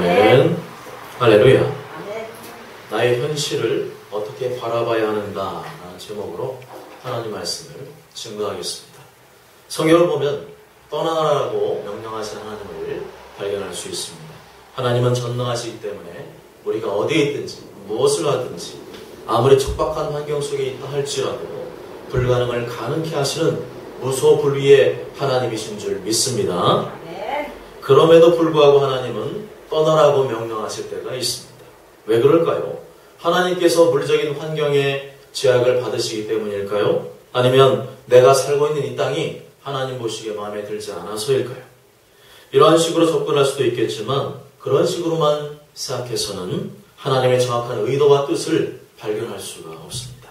아멘. 할렐루야. 아멘. 나의 현실을 어떻게 바라봐야 하는가라는 제목으로 하나님 말씀을 증거하겠습니다. 성경을 보면 떠나라고 명령하신 하나님을 발견할 수 있습니다. 하나님은 전능하시기 때문에 우리가 어디에 있든지 무엇을 하든지 아무리 척박한 환경 속에 있다 할지라도 불가능을 가능케 하시는 무소불위의 하나님이신 줄 믿습니다. 아멘. 그럼에도 불구하고 하나님은 떠나라고 명령하실 때가 있습니다. 왜 그럴까요? 하나님께서 물리적인 환경에 제약을 받으시기 때문일까요? 아니면 내가 살고 있는 이 땅이 하나님 보시기에 마음에 들지 않아서일까요? 이러한 식으로 접근할 수도 있겠지만 그런 식으로만 생각해서는 하나님의 정확한 의도와 뜻을 발견할 수가 없습니다.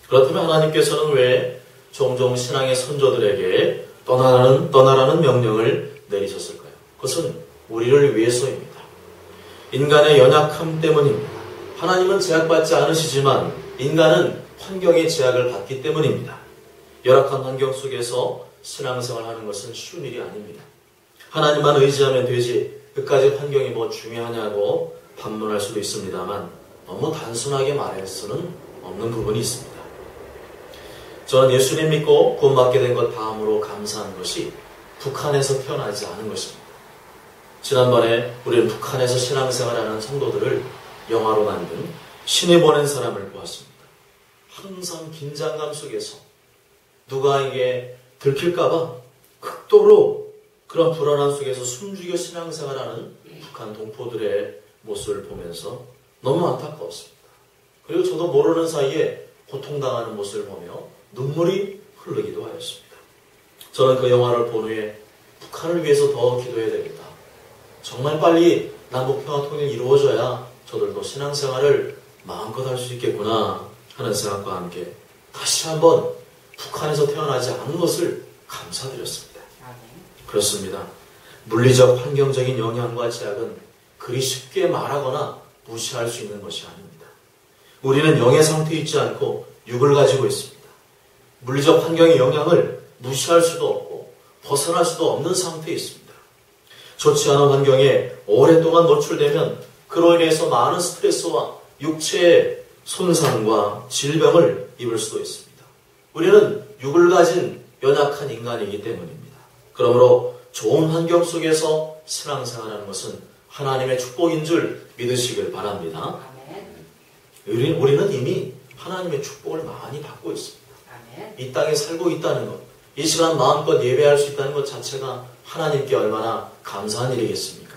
그렇다면 하나님께서는 왜 종종 신앙의 선조들에게 떠나라는 명령을 내리셨을까요? 그것은 우리를 위해서입니다. 인간의 연약함 때문입니다. 하나님은 제약받지 않으시지만 인간은 환경의 제약을 받기 때문입니다. 열악한 환경 속에서 신앙생활하는 것은 쉬운 일이 아닙니다. 하나님만 의지하면 되지 그까지 환경이 뭐 중요하냐고 반문할 수도 있습니다만 너무 단순하게 말할 수는 없는 부분이 있습니다. 저는 예수님 믿고 구원받게 된 것 다음으로 감사한 것이 북한에서 태어나지 않은 것입니다. 지난번에 우리는 북한에서 신앙생활하는 성도들을 영화로 만든 신이 보낸 사람을 보았습니다. 항상 긴장감 속에서 누가 이게 들킬까봐 극도로 그런 불안함 속에서 숨죽여 신앙생활하는 북한 동포들의 모습을 보면서 너무 안타까웠습니다. 그리고 저도 모르는 사이에 고통당하는 모습을 보며 눈물이 흐르기도 하였습니다. 저는 그 영화를 본 후에 북한을 위해서 더 기도해야 되겠다. 정말 빨리 남북평화 통일이 이루어져야 저들도 신앙생활을 마음껏 할 수 있겠구나 하는 생각과 함께 다시 한번 북한에서 태어나지 않은 것을 감사드렸습니다. 그렇습니다. 물리적 환경적인 영향과 제약은 그리 쉽게 말하거나 무시할 수 있는 것이 아닙니다. 우리는 영의 상태에 있지 않고 육을 가지고 있습니다. 물리적 환경의 영향을 무시할 수도 없고 벗어날 수도 없는 상태에 있습니다. 좋지 않은 환경에 오랫동안 노출되면 그로 인해서 많은 스트레스와 육체의 손상과 질병을 입을 수도 있습니다. 우리는 육을 가진 연약한 인간이기 때문입니다. 그러므로 좋은 환경 속에서 신앙생활하는 것은 하나님의 축복인 줄 믿으시길 바랍니다. 우리는 이미 하나님의 축복을 많이 받고 있습니다. 이 땅에 살고 있다는 것, 이 시간 마음껏 예배할 수 있다는 것 자체가 하나님께 얼마나 감사한 일이겠습니까?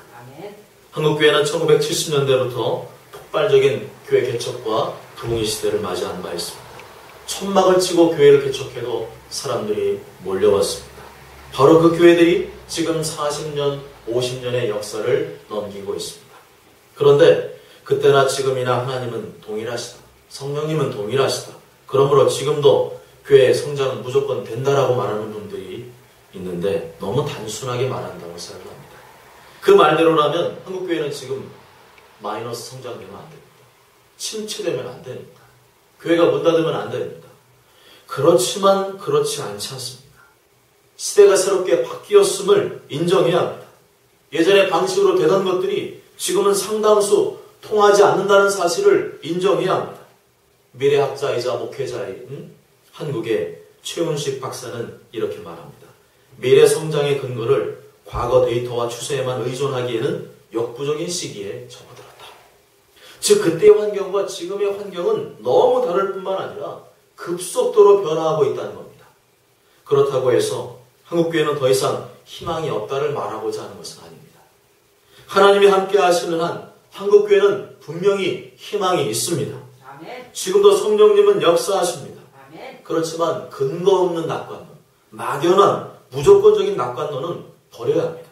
한국교회는 1970년대부터 폭발적인 교회 개척과 부흥의 시대를 맞이한 바 있습니다. 천막을 치고 교회를 개척해도 사람들이 몰려왔습니다. 바로 그 교회들이 지금 40년, 50년의 역사를 넘기고 있습니다. 그런데 그때나 지금이나 하나님은 동일하시다. 성령님은 동일하시다. 그러므로 지금도 교회의 성장은 무조건 된다라고 말하는 분들이 있는데 너무 단순하게 말한다고 생각합니다. 그 말대로라면 한국교회는 지금 마이너스 성장되면 안 됩니다. 침체되면 안 됩니다. 교회가 문 닫으면 안 됩니다. 그렇지만 그렇지 않지 않습니다. 시대가 새롭게 바뀌었음을 인정해야 합니다. 예전의 방식으로 되던 것들이 지금은 상당수 통하지 않는다는 사실을 인정해야 합니다. 미래학자이자 목회자인 한국의 최훈식 박사는 이렇게 말합니다. 미래 성장의 근거를 과거 데이터와 추세에만 의존하기에는 역부족인 시기에 접어들었다. 즉 그때의 환경과 지금의 환경은 너무 다를 뿐만 아니라 급속도로 변화하고 있다는 겁니다. 그렇다고 해서 한국교회는 더 이상 희망이 없다를 말하고자 하는 것은 아닙니다. 하나님이 함께 하시는 한 한국교회는 분명히 희망이 있습니다. 지금도 성령님은 역사하십니다. 그렇지만 근거 없는 낙관론, 막연한 무조건적인 낙관론은 버려야 합니다.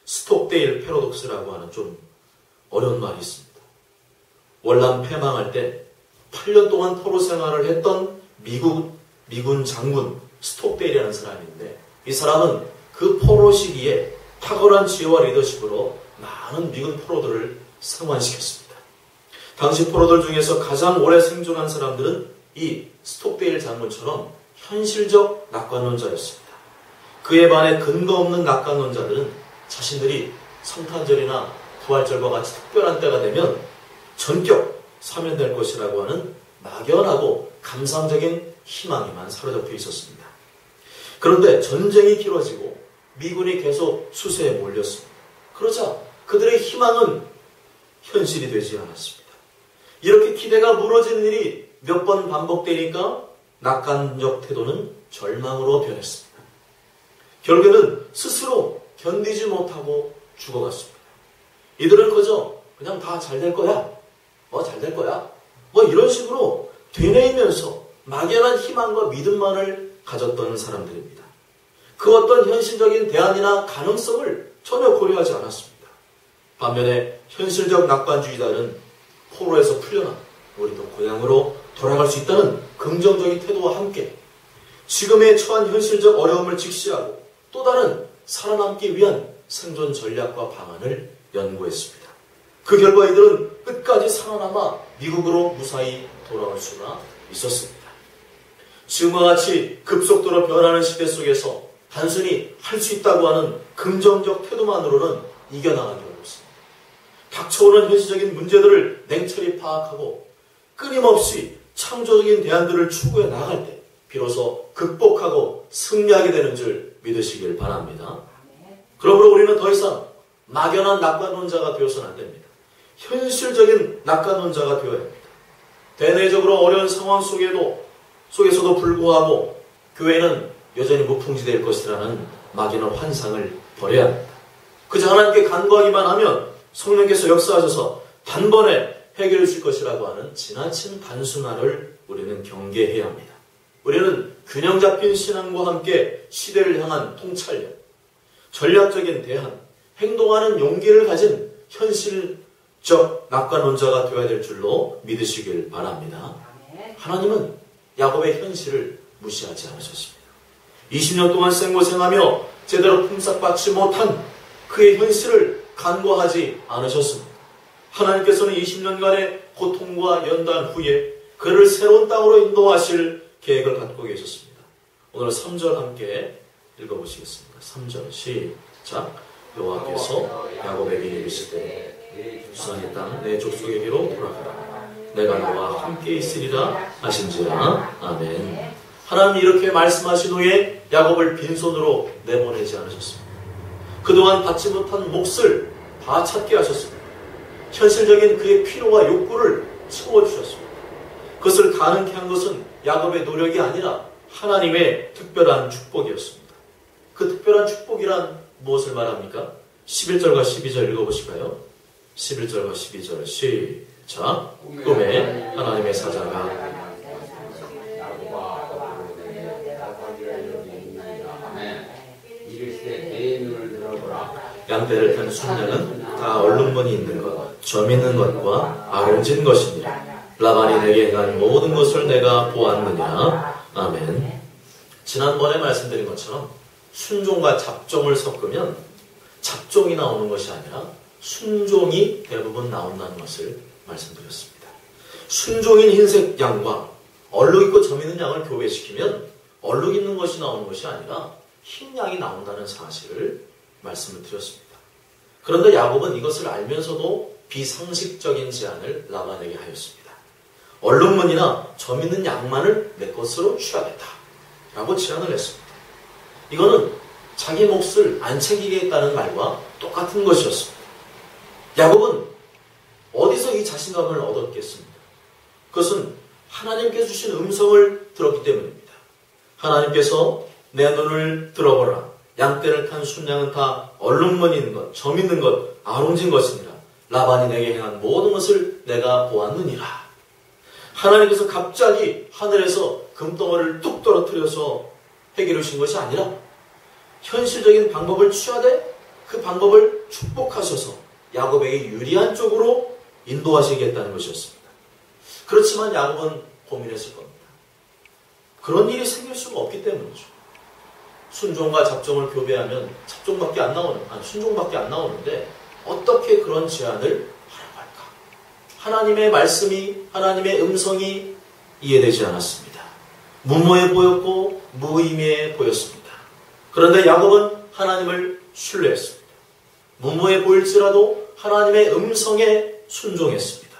스톡데일 패러독스라고 하는 좀 어려운 말이 있습니다. 월남 패망할 때 8년 동안 포로 생활을 했던 미군 장군 스톡데일이라는 사람인데 이 사람은 그 포로 시기에 탁월한 지혜와 리더십으로 많은 미군 포로들을 생還시켰습니다. 당시 포로들 중에서 가장 오래 생존한 사람들은 이 스톡데일 장군처럼 현실적 낙관론자였습니다. 그에 반해 근거 없는 낙관론자들은 자신들이 성탄절이나 부활절과 같이 특별한 때가 되면 전격 사면될 것이라고 하는 막연하고 감상적인 희망에만 사로잡혀 있었습니다. 그런데 전쟁이 길어지고 미군이 계속 수세에 몰렸습니다. 그러자 그들의 희망은 현실이 되지 않았습니다. 이렇게 기대가 무너지는 일이 몇 번 반복되니까 낙관적 태도는 절망으로 변했습니다. 결국에는 스스로 견디지 못하고 죽어갔습니다. 이들은 그저 그냥 다 잘 될 거야. 잘 될 거야. 이런 식으로 되뇌이면서 막연한 희망과 믿음만을 가졌던 사람들입니다. 그 어떤 현실적인 대안이나 가능성을 전혀 고려하지 않았습니다. 반면에 현실적 낙관주의자는 포로에서 풀려나 우리도 고향으로 돌아갈 수 있다는 긍정적인 태도와 함께 지금의 처한 현실적 어려움을 직시하고 또 다른 살아남기 위한 생존 전략과 방안을 연구했습니다. 그 결과 이들은 끝까지 살아남아 미국으로 무사히 돌아올 수가 있었습니다. 지금과 같이 급속도로 변하는 시대 속에서 단순히 할 수 있다고 하는 긍정적 태도만으로는 이겨나가기 어렵습니다. 닥쳐오는 현실적인 문제들을 냉철히 파악하고 끊임없이 창조적인 대안들을 추구해 나갈 때 비로소 극복하고 승리하게 되는 줄 믿으시길 바랍니다. 그러므로 우리는 더 이상 막연한 낙관론자가 되어서는 안 됩니다. 현실적인 낙관론자가 되어야 합니다. 대내적으로 어려운 상황 속에서도 불구하고 교회는 여전히 무풍지될 것이라는 막연한 환상을 버려야 합니다. 그저 하나님께 간구하기만 하면 성령께서 역사하셔서 단번에 해결해 주실 것이라고 하는 지나친 단순화를 우리는 경계해야 합니다. 우리는 균형 잡힌 신앙과 함께 시대를 향한 통찰력, 전략적인 대안, 행동하는 용기를 가진 현실적 낙관론자가 되어야 될 줄로 믿으시길 바랍니다. 하나님은 야곱의 현실을 무시하지 않으셨습니다. 20년 동안 생고생하며 제대로 품삯받지 못한 그의 현실을 간과하지 않으셨습니다. 하나님께서는 20년간의 고통과 연단 후에 그를 새로운 땅으로 인도하실 계획을 갖고 계셨습니다. 오늘 3절 함께 읽어보시겠습니다. 3절 시작. 여호와께서 야곱에게 이르시되 주선의 땅 내 족속에게로 돌아가라. 내가 너와 함께 있으리라 하신지라. 아멘. 하나님이 이렇게 말씀하신 후에 야곱을 빈손으로 내보내지 않으셨습니다. 그동안 받지 못한 몫을 다 찾게 하셨습니다. 현실적인 그의 필요와 욕구를 채워주셨습니다. 그것을 가능케 한 것은 야곱의 노력이 아니라 하나님의 특별한 축복이었습니다. 그 특별한 축복이란 무엇을 말합니까? 11절과 12절 읽어보실까요? 11절과 12절 시작. 꿈에 하나님의 사자가 양떼를 탄 순양은 다 얼룩무늬 있는 것, 점 있는 것과 아름진 것이니라. 라반이 내게 행한 모든 것을 내가 보았느냐. 아멘. 지난번에 말씀드린 것처럼 순종과 잡종을 섞으면 잡종이 나오는 것이 아니라 순종이 대부분 나온다는 것을 말씀드렸습니다. 순종인 흰색 양과 얼룩 있고 점 있는 양을 교배시키면 얼룩 있는 것이 나오는 것이 아니라 흰 양이 나온다는 사실을 말씀을 드렸습니다. 그런데 야곱은 이것을 알면서도 비상식적인 제안을 라반에게 하였습니다. 얼룩무늬나 점 있는 양만을 내 것으로 취하겠다 라고 제안을 했습니다. 이거는 자기 몫을 안 챙기겠다는 말과 똑같은 것이었습니다. 야곱은 어디서 이 자신감을 얻었겠습니까? 그것은 하나님께서 주신 음성을 들었기 때문입니다. 하나님께서 내 눈을 들어보라. 양떼를 탄 순양은 다 얼룩무늬 있는 것, 점 있는 것, 아롱진 것이니라. 라반이 내게 행한 모든 것을 내가 보았느니라. 하나님께서 갑자기 하늘에서 금덩어리를 뚝 떨어뜨려서 해결해 주신 것이 아니라 현실적인 방법을 취하되 그 방법을 축복하셔서 야곱에게 유리한 쪽으로 인도하시겠다는 것이었습니다. 그렇지만 야곱은 고민했을 겁니다. 그런 일이 생길 수가 없기 때문이죠. 순종과 잡종을 교배하면 잡종밖에 안 나오는, 순종밖에 안 나오는데 어떻게 그런 제안을 하라고 할까? 하나님의 말씀이, 하나님의 음성이 이해되지 않았습니다. 무모해 보였고 무의미해 보였습니다. 그런데 야곱은 하나님을 신뢰했습니다. 무모해 보일지라도 하나님의 음성에 순종했습니다.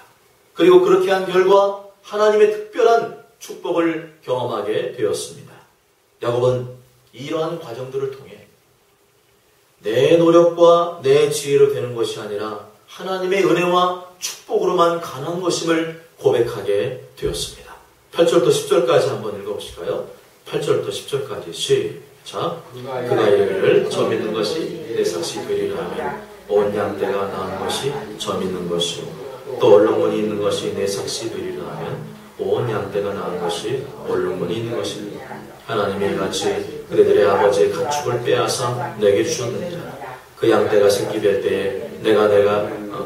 그리고 그렇게 한 결과 하나님의 특별한 축복을 경험하게 되었습니다. 야곱은 이러한 과정들을 통해 내 노력과 내 지혜로 되는 것이 아니라 하나님의 은혜와 축복으로만 가능한 것임을 고백하게 되었습니다. 8절부터 10절까지 한번 읽어보실까요? 8절부터 10절까지 시작. 그가 이르기를 저 믿는 것이 내 삭시 되리라 하면 온 양떼가 낳은 것이 저 믿는 것이요 또 얼룩무늬 있는 것이 내 삭시 되리라 하면 온 양떼가 낳은 것이 얼룩무늬 있는 것이니 하나님이 이같이 그들의 아버지의 가축을 빼앗아 내게 주셨느니라. 그 양떼가 새끼 뵐 때에 내가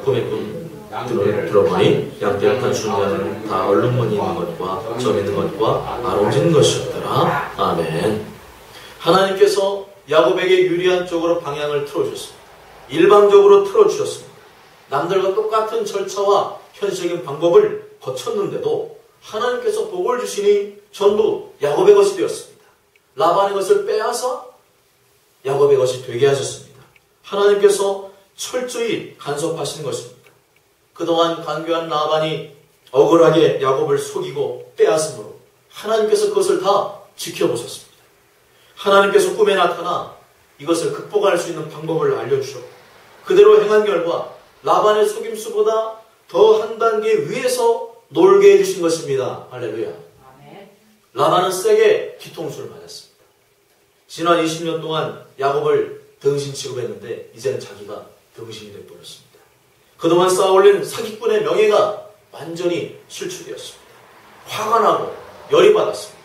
꿈의 꿈들을 들어보니 양떼를 탄 순간은 다 얼룩무늬 있는 것과 점 있는 것과 아롱진 것이었더라. 아멘. 하나님께서 야곱에게 유리한 쪽으로 방향을 틀어주셨습니다. 일방적으로 틀어주셨습니다. 남들과 똑같은 절차와 현실적인 방법을 거쳤는데도 하나님께서 복을 주시니 전부 야곱의 것이 되었습니다. 라반의 것을 빼앗아 야곱의 것이 되게 하셨습니다. 하나님께서 철저히 간섭하시는 것입니다. 그동안 간교한 라반이 억울하게 야곱을 속이고 빼앗음으로 하나님께서 그것을 다 지켜보셨습니다. 하나님께서 꿈에 나타나 이것을 극복할 수 있는 방법을 알려주셨고 그대로 행한 결과 라반의 속임수보다 더 한 단계 위에서 놀게 해주신 것입니다. 할렐루야. 라반은 세게 뒤통수를 맞았습니다. 지난 20년 동안 야곱을 등신 취급했는데 이제는 자기가 등신이 되어버렸습니다. 그동안 쌓아올린 사기꾼의 명예가 완전히 실추되었습니다. 화가 나고 열이 받았습니다.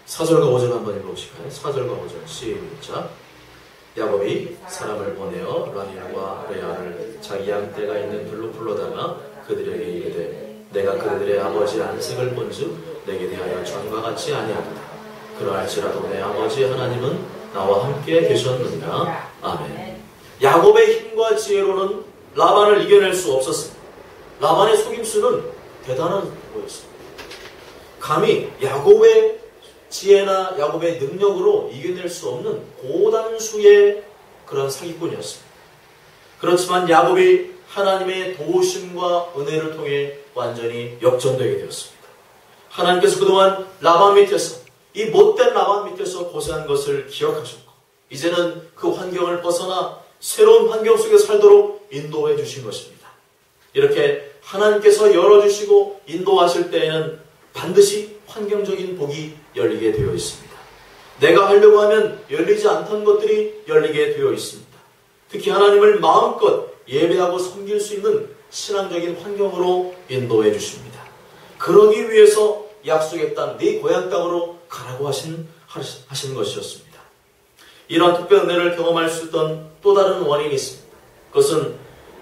4절과 5절 한번 읽어보실까요? 4절과 5절 시작. 야곱이 사람을 보내어 라헬과 레아를 자기 양떼가 있는 들로 불러다가 그들에게 이르되 내가 그들의 아버지 안색을 본즉 내게 대하여 전과 같지 아니하도다. 그러할지라도 내 아버지 하나님은 나와 함께 계셨느니라. 아멘. 야곱의 힘과 지혜로는 라반을 이겨낼 수 없었습니다. 라반의 속임수는 대단한 거였습니다. 감히 야곱의 지혜나 야곱의 능력으로 이겨낼 수 없는 고단수의 그런 사기꾼이었습니다. 그렇지만 야곱이 하나님의 도우심과 은혜를 통해 완전히 역전되게 되었습니다. 하나님께서 그동안 라반 밑에서 이 못된 라반 밑에서 고생한 것을 기억하셨고 이제는 그 환경을 벗어나 새로운 환경 속에 살도록 인도해 주신 것입니다. 이렇게 하나님께서 열어주시고 인도하실 때에는 반드시 환경적인 복이 열리게 되어 있습니다. 내가 하려고 하면 열리지 않던 것들이 열리게 되어 있습니다. 특히 하나님을 마음껏 예배하고 섬길 수 있는 신앙적인 환경으로 인도해 주십니다. 그러기 위해서 약속의 땅, 네 고향 땅으로 가라고 하신 것이었습니다. 이런 특별한 은혜를 경험할 수 있던 또 다른 원인이 있습니다. 그것은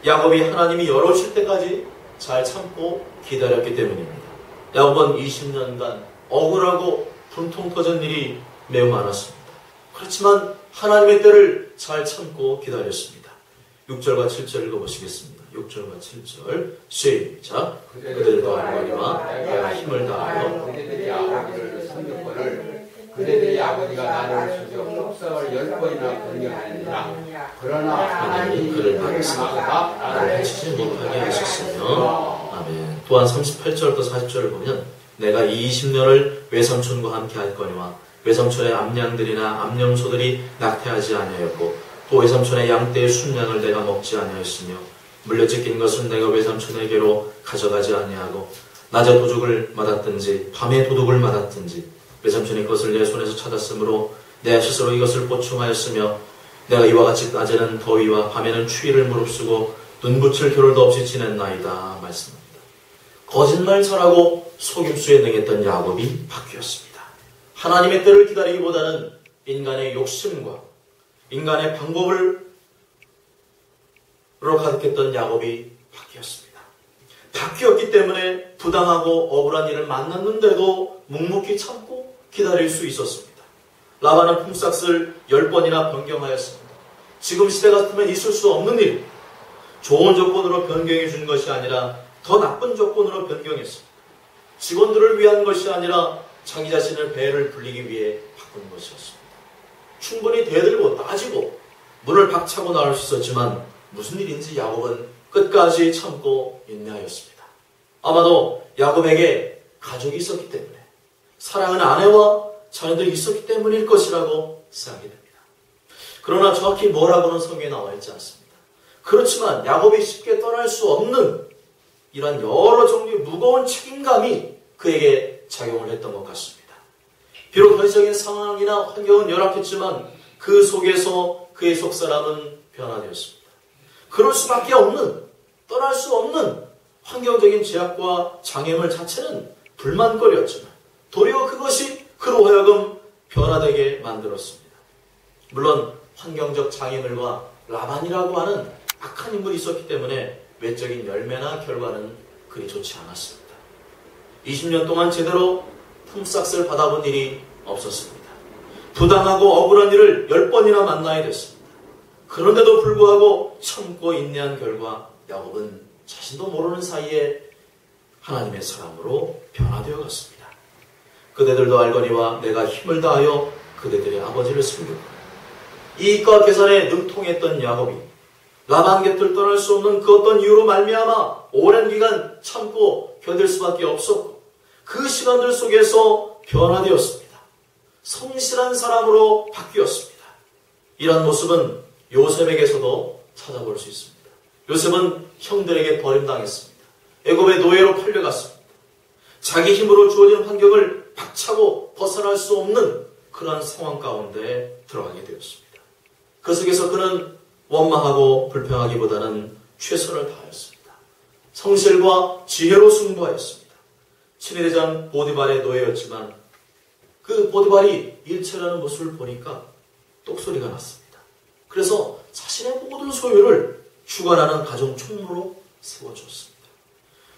야곱이 하나님이 열어주실 때까지 잘 참고 기다렸기 때문입니다. 야곱은 20년간 억울하고 분통 터진 일이 매우 많았습니다. 그렇지만 하나님의 때를 잘 참고 기다렸습니다. 6절과 7절 읽어보시겠습니다. 6절과 7절 시작. 그들도 알거니와 내가 힘을 다하여 그들의 아버지를 섬겼거늘 그들의 아버지가 나를 주저 폭성을 10번이나 권유하느니라. 그러나 하나님이 그를 막으시다가 나를 해치지 못하게 하셨으며. 아멘. 또한 38절부터 40절을 보면 내가 이 20년을 외삼촌과 함께 할 거니와 외삼촌의 암양들이나 암염소들이 낙태하지 아니하였고 또 외삼촌의 양떼의 순양을 내가 먹지 아니하였으며 물려찢긴 것은 내가 외삼촌에게로 가져가지 아니하고 낮에 도둑을 맞았든지 밤에 도둑을 맞았든지 외삼촌의 것을 내 손에서 찾았으므로 내 스스로 이것을 보충하였으며 내가 이와 같이 낮에는 더위와 밤에는 추위를 무릅쓰고 눈붙일 겨를도 없이 지냈나이다 말씀합니다. 거짓말 잘하고 속임수에 능했던 야곱이 바뀌었습니다. 하나님의 때를 기다리기보다는 인간의 욕심과 인간의 방법으로 가득했던 야곱이 바뀌었습니다. 바뀌었기 때문에 부당하고 억울한 일을 만났는데도 묵묵히 참고 기다릴 수 있었습니다. 라반은 품삯을 10번이나 변경하였습니다. 지금 시대 같으면 있을 수 없는 일, 좋은 조건으로 변경해 준 것이 아니라 더 나쁜 조건으로 변경했습니다. 직원들을 위한 것이 아니라 자기 자신을 배를 불리기 위해 바꾼 것이었습니다. 충분히 대들고 따지고 문을 박차고 나올 수 있었지만 무슨 일인지 야곱은 끝까지 참고 인내하였습니다. 아마도 야곱에게 가족이 있었기 때문에, 사랑하는 아내와 자녀들이 있었기 때문일 것이라고 생각이 됩니다. 그러나 정확히 뭐라고는 성경에 나와 있지 않습니다. 그렇지만 야곱이 쉽게 떠날 수 없는 이러한 여러 종류의 무거운 책임감이 그에게 작용을 했던 것 같습니다. 비록 현실적인 상황이나 환경은 열악했지만 그 속에서 그의 속사람은 변화되었습니다. 그럴 수밖에 없는, 떠날 수 없는 환경적인 제약과 장애물 자체는 불만거리였지만 도리어 그것이 그로 하여금 변화되게 만들었습니다. 물론 환경적 장애물과 라반이라고 하는 악한 인물이 있었기 때문에 외적인 열매나 결과는 그리 좋지 않았습니다. 20년 동안 제대로 품삯을 받아본 일이 없었습니다. 부당하고 억울한 일을 10번이나 만나야 됐습니다. 그런데도 불구하고 참고 인내한 결과 야곱은 자신도 모르는 사이에 하나님의 사람으로 변화되어 갔습니다. 그대들도 알거니와 내가 힘을 다하여 그대들의 아버지를 섬겼고, 이익과 계산에 능통했던 야곱이 라반 곁을 떠날 수 없는 그 어떤 이유로 말미암아 오랜 기간 참고 견딜 수밖에 없었고, 그 시간들 속에서 변화되었습니다. 성실한 사람으로 바뀌었습니다. 이런 모습은 요셉에게서도 찾아볼 수 있습니다. 요셉은 형들에게 버림당했습니다. 애굽의 노예로 팔려갔습니다. 자기 힘으로 주어진 환경을 박차고 벗어날 수 없는 그런 상황 가운데 들어가게 되었습니다. 그 속에서 그는 원망하고 불평하기보다는 최선을 다하였습니다. 성실과 지혜로 승부하였습니다. 친위대장 보디발의 노예였지만 그 보디발이 일체라는 모습을 보니까 똑소리가 났습니다. 그래서 자신의 모든 소유를 주관하는 가정 총무로 세워줬습니다.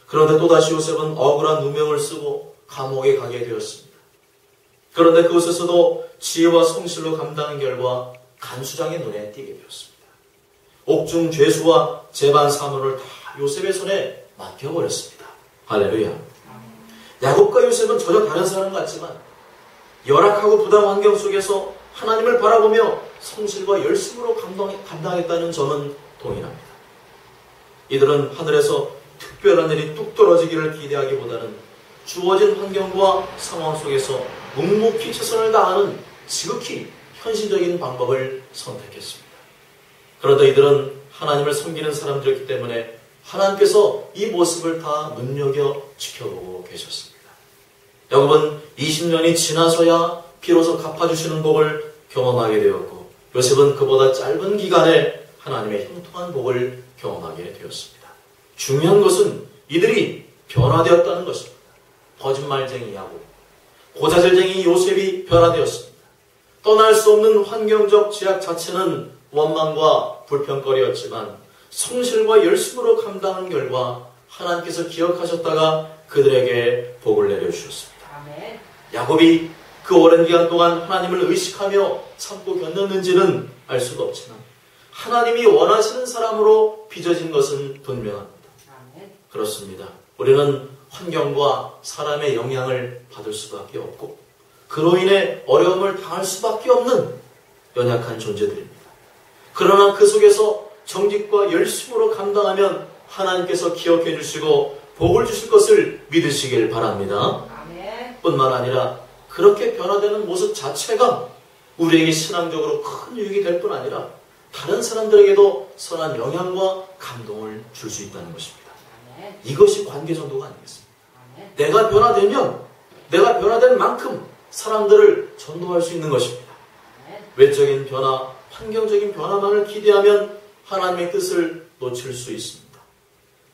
그런데 또다시 요셉은 억울한 누명을 쓰고 감옥에 가게 되었습니다. 그런데 그곳에서도 지혜와 성실로 감당한 결과 간수장의 눈에 띄게 되었습니다. 옥중 죄수와 재반 사무를 다 요셉의 손에 맡겨버렸습니다. 할렐루야. 야곱과 요셉은 전혀 다른 사람 같지만 열악하고 부당한 환경 속에서 하나님을 바라보며 성실과 열심으로 감당했다는 점은 동일합니다. 이들은 하늘에서 특별한 일이 뚝 떨어지기를 기대하기보다는 주어진 환경과 상황 속에서 묵묵히 최선을 다하는 지극히 현실적인 방법을 선택했습니다. 그런데 이들은 하나님을 섬기는 사람들이었기 때문에 하나님께서 이 모습을 다 눈여겨 지켜보고 계셨습니다. 야곱은 20년이 지나서야 비로소 갚아주시는 복을 경험하게 되었고, 요셉은 그보다 짧은 기간에 하나님의 형통한 복을 경험하게 되었습니다. 중요한 것은 이들이 변화되었다는 것입니다. 거짓말쟁이 야곱, 고자질쟁이 요셉이 변화되었습니다. 떠날 수 없는 환경적 제약 자체는 원망과 불평거리였지만 성실과 열심으로 감당한 결과 하나님께서 기억하셨다가 그들에게 복을 내려주셨습니다. 아멘. 야곱이 그 오랜 기간 동안 하나님을 의식하며 참고 견뎠는지는 알 수가 없지만 하나님이 원하시는 사람으로 빚어진 것은 분명합니다. 아멘. 그렇습니다. 우리는 환경과 사람의 영향을 받을 수밖에 없고 그로 인해 어려움을 당할 수밖에 없는 연약한 존재들입니다. 그러나 그 속에서 정직과 열심으로 감당하면 하나님께서 기억해 주시고 복을 주실 것을 믿으시길 바랍니다. 아멘. 뿐만 아니라 그렇게 변화되는 모습 자체가 우리에게 신앙적으로 큰 유익이 될 뿐 아니라 다른 사람들에게도 선한 영향과 감동을 줄 수 있다는 것입니다. 아멘. 이것이 관계 전도가 아니겠습니까? 아멘. 내가 변화되면 내가 변화된 만큼 사람들을 전도할 수 있는 것입니다. 아멘. 외적인 변화, 환경적인 변화만을 기대하면 하나님의 뜻을 놓칠 수 있습니다.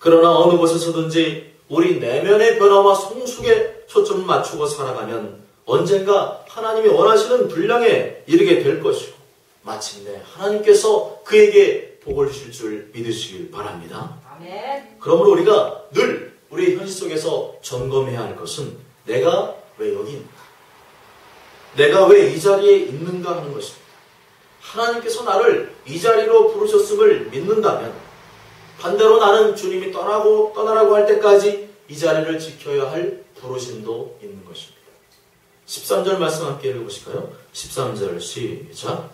그러나 어느 곳에서든지 우리 내면의 변화와 성숙에 초점을 맞추고 살아가면 언젠가 하나님이 원하시는 분량에 이르게 될 것이고 마침내 하나님께서 그에게 복을 주실 줄 믿으시길 바랍니다. 아멘. 그러므로 우리가 늘 우리 현실 속에서 점검해야 할 것은 내가 왜 여기 있는가? 내가 왜 이 자리에 있는가 하는 것입니다. 하나님께서 나를 이 자리로 부르셨음을 믿는다면 반대로 나는 주님이 떠나라고 할 때까지 이 자리를 지켜야 할 부르심도 있는 것입니다. 13절 말씀 함께 읽어보실까요? 13절 시작.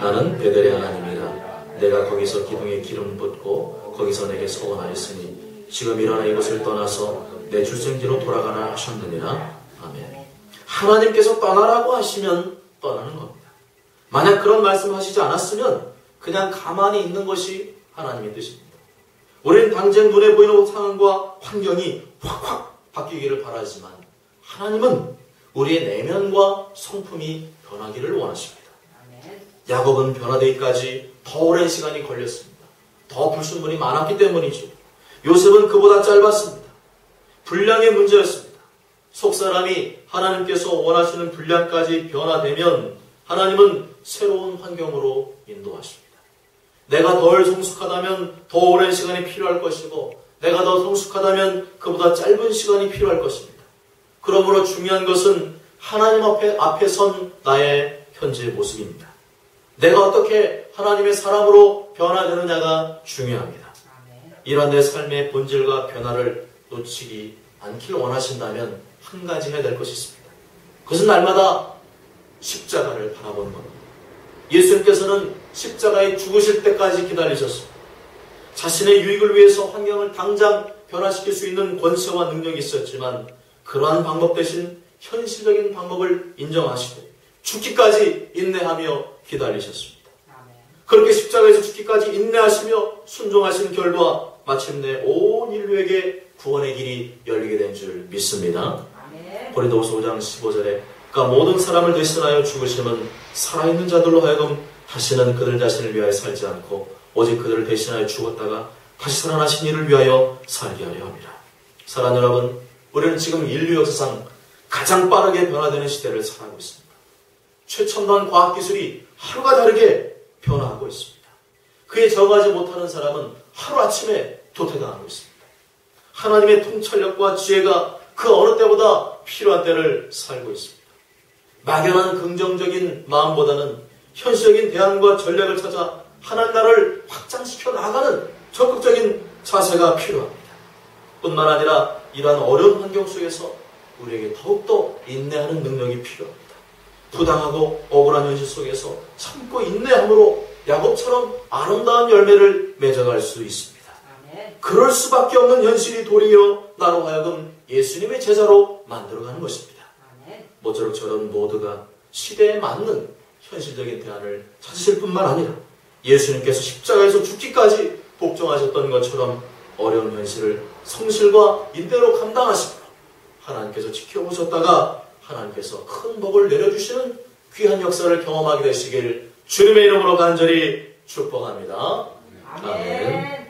나는 베델의 하나님이라 내가 거기서 기둥에 기름 붓고 거기서 내게 서원하였으니 지금 일어나 이곳을 떠나서 내 출생지로 돌아가나 하셨느니라. 아멘. 하나님께서 떠나라고 하시면 떠나는 겁니다. 만약 그런 말씀하시지 않았으면 그냥 가만히 있는 것이 하나님의 뜻입니다. 우리는 당장 눈에 보이는 상황과 환경이 확확 바뀌기를 바라지만 하나님은 우리의 내면과 성품이 변하기를 원하십니다. 야곱은 변화되기까지 더 오랜 시간이 걸렸습니다. 더 불순물이 많았기 때문이죠. 요셉은 그보다 짧았습니다. 분량의 문제였습니다. 속사람이 하나님께서 원하시는 분량까지 변화되면 하나님은 새로운 환경으로 인도하십니다. 내가 덜 성숙하다면 더 오랜 시간이 필요할 것이고 내가 더 성숙하다면 그보다 짧은 시간이 필요할 것입니다. 그러므로 중요한 것은 하나님 앞에 선 나의 현재의 모습입니다. 내가 어떻게 하나님의 사람으로 변화되느냐가 중요합니다. 이런 내 삶의 본질과 변화를 놓치지 않길 원하신다면 한 가지 해야 될 것이 있습니다. 그것은 날마다 십자가를 바라보는 겁니다. 예수님께서는 십자가에 죽으실 때까지 기다리셨습니다. 자신의 유익을 위해서 환경을 당장 변화시킬 수 있는 권세와 능력이 있었지만 그러한 방법 대신 현실적인 방법을 인정하시고 죽기까지 인내하며 기다리셨습니다. 그렇게 십자가에서 죽기까지 인내하시며 순종하신 결과 마침내 온 인류에게 구원의 길이 열리게 된 줄 믿습니다. 고린도후서 5장 15절에 그러니까 모든 사람을 대신하여 죽으심은 살아있는 자들로 하여금 다시는 그들 자신을 위하여 살지 않고 오직 그들을 대신하여 죽었다가 다시 살아나신 이를 위하여 살게 하려 합니다. 사랑하는 여러분, 우리는 지금 인류 역사상 가장 빠르게 변화되는 시대를 살아가고 있습니다. 최첨단 과학기술이 하루가 다르게 변화하고 있습니다. 그에 적응하지 못하는 사람은 하루아침에 도태당하고 있습니다. 하나님의 통찰력과 지혜가 그 어느 때보다 필요한 때를 살고 있습니다. 막연한 긍정적인 마음보다는 현실적인 대안과 전략을 찾아 하나님 나라를 확장시켜 나가는 적극적인 자세가 필요합니다. 뿐만 아니라 이러한 어려운 환경 속에서 우리에게 더욱더 인내하는 능력이 필요합니다. 부당하고 억울한 현실 속에서 참고 인내함으로 야곱처럼 아름다운 열매를 맺어갈 수 있습니다. 그럴 수밖에 없는 현실이 도리어 나로 하여금 예수님의 제자로 만들어가는 것입니다. 모쪼록 저런 모두가 시대에 맞는 현실적인 대안을 찾으실 뿐만 아니라 예수님께서 십자가에서 죽기까지 복종하셨던 것처럼 어려운 현실을 성실과 인내로 감당하시고 하나님께서 지켜보셨다가 하나님께서 큰 복을 내려주시는 귀한 역사를 경험하게 되시길 주님의 이름으로 간절히 축복합니다. 아멘.